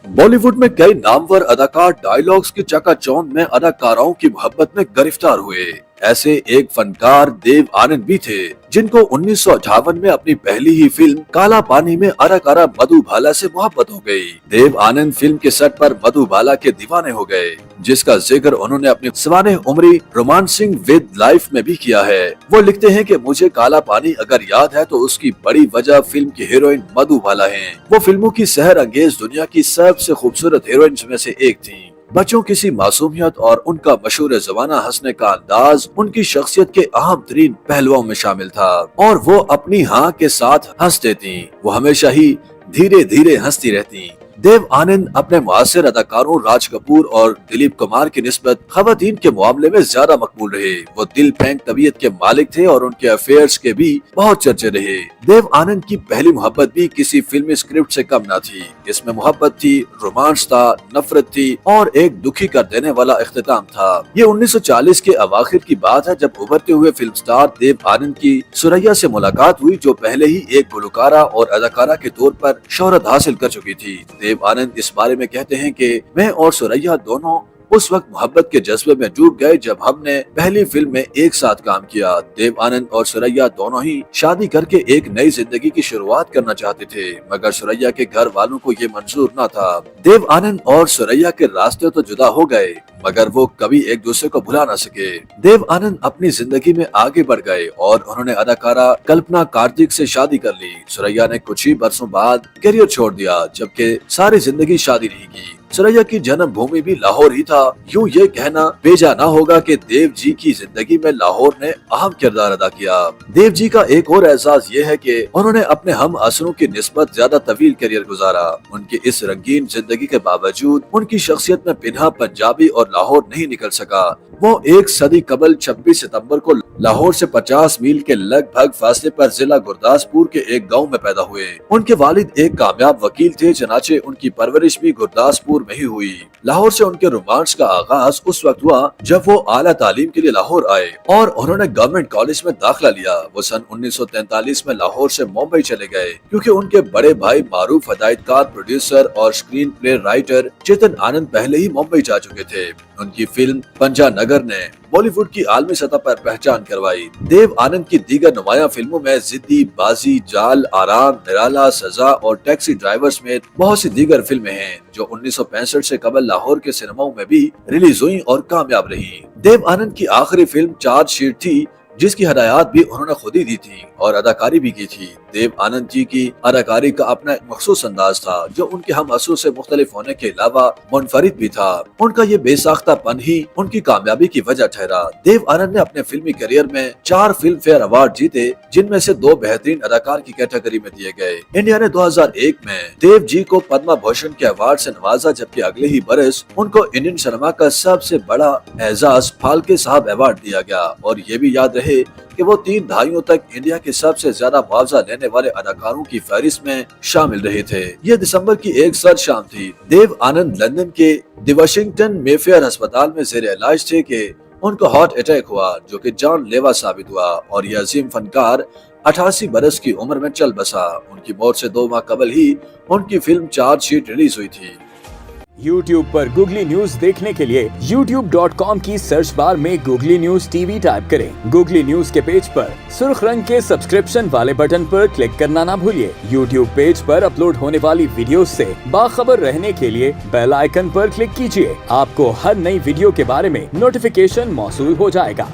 बॉलीवुड में कई नामवर अदाकार डायलॉग्स की चकाचौंध में अदाकाराओं की मोहब्बत में गिरफ्तार हुए। ऐसे एक फनकार देव आनंद भी थे, जिनको 1958 में अपनी पहली ही फिल्म काला पानी में अदाकारा मधुबाला से मोहब्बत हो गई। देव आनंद फिल्म के सेट पर मधुबाला के दीवाने हो गए, जिसका जिक्र उन्होंने अपनी सवाने उम्री रोमांसिंग विद लाइफ में भी किया है। वो लिखते हैं कि मुझे काला पानी अगर याद है तो उसकी बड़ी वजह फिल्म की हीरोइन मधुबाला है। वो फिल्मों की सहर अंगेज दुनिया की सबसे खूबसूरत हीरोइंस में से एक थी। बच्चों की सी मासूमियत और उनका मशहूर जमाना हंसने का अंदाज उनकी शख्सियत के अहम तरीन पहलुओं में शामिल था, और वो अपनी हाँ के साथ हंस देती। वो हमेशा ही धीरे धीरे हंसती रहती। देव आनंद अपने मुआसिर अदाकारों राज कपूर और दिलीप कुमार की निस्बत खवातीन के मामले में ज्यादा मकबूल रहे। वो दिल फेंक तबीयत के मालिक थे और उनके अफेयर्स के भी बहुत चर्चे रहे। देव आनंद की पहली मोहब्बत भी किसी फिल्मी स्क्रिप्ट से कम न थी। इसमें मोहब्बत थी, रोमांस था, नफरत थी और एक दुखी कर देने वाला इख्तिताम था। ये 1940 के अवाखिर की बात है, जब उभरते हुए फिल्म स्टार देव आनंद की सुरैया से मुलाकात हुई, जो पहले ही एक गुलकारा और अदाकारा के तौर पर शोहरत हासिल कर चुकी थी। देव आनंद इस बारे में कहते हैं कि मैं और सुरैया दोनों उस वक्त मोहब्बत के जज्बे में डूब गए जब हमने पहली फिल्म में एक साथ काम किया। देव आनंद और सुरैया दोनों ही शादी करके एक नई जिंदगी की शुरुआत करना चाहते थे, मगर सुरैया के घर वालों को ये मंजूर न था। देव आनंद और सुरैया के रास्ते तो जुदा हो गए, मगर वो कभी एक दूसरे को भुला न सके। देव आनंद अपनी जिंदगी में आगे बढ़ गए और उन्होंने अदाकारा कल्पना कार्तिक से शादी कर ली। सुरैया ने कुछ ही बरसों बाद करियर छोड़ दिया, जबकि सारी जिंदगी शादी नहीं की। सुरैया की जन्म भूमि भी लाहौर ही था। यूँ ये कहना बेजा न होगा कि देव जी की जिंदगी में लाहौर ने अहम किरदार अदा किया। देव जी का एक और एहसास ये है कि उन्होंने अपने हम असरों की निस्बत ज्यादा तवील करियर गुजारा। उनकी इस रंगीन जिंदगी के बावजूद उनकी शख्सियत में पिन्हा पंजाबी और लाहौर नहीं निकल सका। वो एक सदी कबल 26 सितंबर को लाहौर से 50 मील के लगभग फासले पर जिला गुरदासपुर के एक गांव में पैदा हुए। उनके वालिद एक कामयाब वकील थे, चनाचे उनकी परवरिश भी गुरदासपुर में ही हुई। लाहौर से उनके रोमांस का आगाज उस वक्त हुआ जब वो आला तालीम के लिए लाहौर आए और उन्होंने गवर्नमेंट कॉलेज में दाखिला लिया। वो सन 1943 में लाहौर से मुंबई चले गए, क्योंकि उनके बड़े भाई मारूफ हदायतकार, प्रोड्यूसर और screen play writer Chetan Anand पहले ही मुंबई जा चुके थे। उनकी फिल्म पंजानगर ने बॉलीवुड की आलमी सतह पर पहचान करवाई। देव आनंद की दीगर नुमाया फिल्मों में जिद्दी, बाजी, जाल, आराम, निराला, सजा और टैक्सी ड्राइवर समेत बहुत सी दीगर फिल्में हैं, जो 1965 से कबल लाहौर के सिनेमाओं में भी रिलीज हुई और कामयाब रही। देव आनंद की आखिरी फिल्म चार्जशीट थी, जिसकी हदायत भी उन्होंने खुद ही दी थी और अदाकारी भी की थी। देव आनंद जी की अदाकारी का अपना एक मखसूस अंदाज था, जो उनके हम असरों से मुख्तलिफ होने के अलावा मुनफरिद भी था। उनका ये बेसाख्तापन ही उनकी कामयाबी की वजह ठहरा। देव आनंद ने अपने फिल्मी करियर में 4 फिल्म फेयर अवार्ड जीते, जिनमें से 2 बेहतरीन अदाकार की कैटेगरी में दिए गए। इंडिया ने 2001 में देव जी को पद्मा भूषण के अवार्ड से नवाजा, जबकि अगले ही बरस उनको इंडियन सिनेमा का सबसे बड़ा एजाज फाल्के साहब अवार्ड दिया गया। और ये भी याद कि वो 3 दहाइयों तक इंडिया के सबसे ज्यादा मुआवजा लेने वाले अदाकारों की फहरिस्त में शामिल रहे थे। ये दिसंबर की एक सर्द शाम थी। देव आनंद लंदन के द वाशिंगटन मेफेयर अस्पताल में जेर इलाज थे कि उनको हार्ट अटैक हुआ, जो कि जानलेवा साबित हुआ और ये अजीम फनकार 88 बरस की उम्र में चल बसा। उनकी मौत से 2 माह कबल ही उनकी फिल्म चार्जशीट रिलीज हुई थी। YouTube पर गूगली न्यूज देखने के लिए youtube.com की सर्च बार में गूगली न्यूज टीवी टाइप करें। गूगली न्यूज के पेज पर सुर्ख रंग के सब्सक्रिप्शन वाले बटन पर क्लिक करना ना भूलिए। YouTube पेज पर अपलोड होने वाली वीडियोस से बाखबर रहने के लिए बेल आइकन पर क्लिक कीजिए। आपको हर नई वीडियो के बारे में नोटिफिकेशन मौसूल हो जाएगा।